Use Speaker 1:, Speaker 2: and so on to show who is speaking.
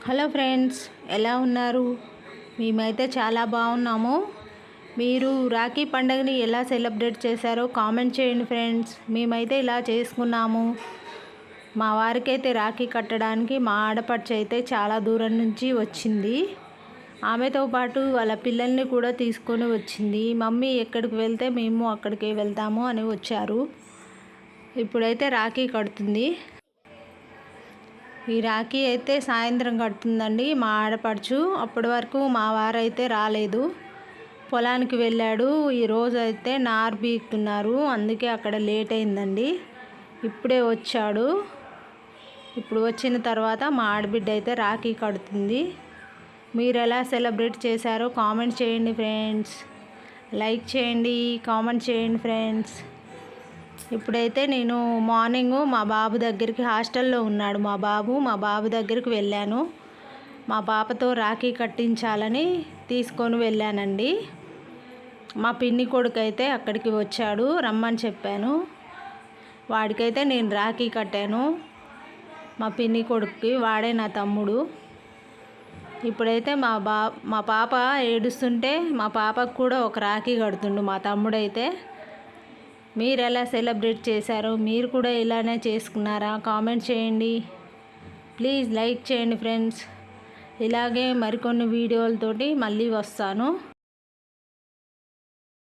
Speaker 1: Hello friends, ఎలా ఉన్నారు? మేమైతే చాలా బాగున్నాము. మీరు రాఖీ పండుగని ఎలా సెలబ్రేట్ చేశారో కామెంట్ చేయండి ఫ్రెండ్స్. మేమైతే ఇలా చేసుకున్నాము. మా వారికైతే రాఖీ కట్టడానికి మా ఆడపడుచు అయితే చాలా దూరం నుంచి వచ్చింది. ఆమెతో పాటు వాళ్ళ పిల్లల్ని కూడా తీసుకొని వచ్చింది. మమ్మీ ఎక్కడికి వెళ్తే మేము అక్కడికే వెళ్తాము అని వచ్చారు. ఇప్పుడైతే రాఖీ కడుతుంది. ఈ రాఖీ అయితే సాయంత్రం కడుతుందండి మా ఆడపడుచు. అప్పటి వరకు మా వారైతే రాలేదు, పొలానికి వెళ్ళాడు. ఈరోజు అయితే నారు బీకుతున్నారు, అందుకే అక్కడ లేట్ అయిందండి. ఇప్పుడే వచ్చాడు. ఇప్పుడు వచ్చిన తర్వాత మా ఆడబిడ్డ అయితే రాఖీ కడుతుంది. మీరు ఎలా సెలబ్రేట్ చేశారో కామెంట్ చేయండి ఫ్రెండ్స్. లైక్ చేయండి, కామెంట్ చేయండి ఫ్రెండ్స్. ఇప్పుడైతే నేను మార్నింగ్ మా బాబు దగ్గరికి, హాస్టల్లో ఉన్నాడు మా బాబు దగ్గరికి వెళ్ళాను. మా పాపతో రాఖీ కట్టించాలని తీసుకొని వెళ్ళానండి. మా పిన్ని కొడుకు అయితే అక్కడికి వచ్చాడు, రమ్మని చెప్పాను. వాడికైతే నేను రాఖీ కట్టాను. మా పిన్ని కొడుకుకి, వాడే నా తమ్ముడు. ఇప్పుడైతే మా పాప ఏడుస్తుంటే మా పాపకు కూడా ఒక రాఖీ కడుతుండు మా తమ్ముడైతే. మీరు ఎలా సెలబ్రేట్ చేశారో, మీరు కూడా ఇలానే చేసుకున్నారా? కామెంట్ చేయండి. ప్లీజ్ లైక్ చేయండి ఫ్రెండ్స్. ఇలాగే మరికొన్ని వీడియోలతోటి మళ్ళీ వస్తాను.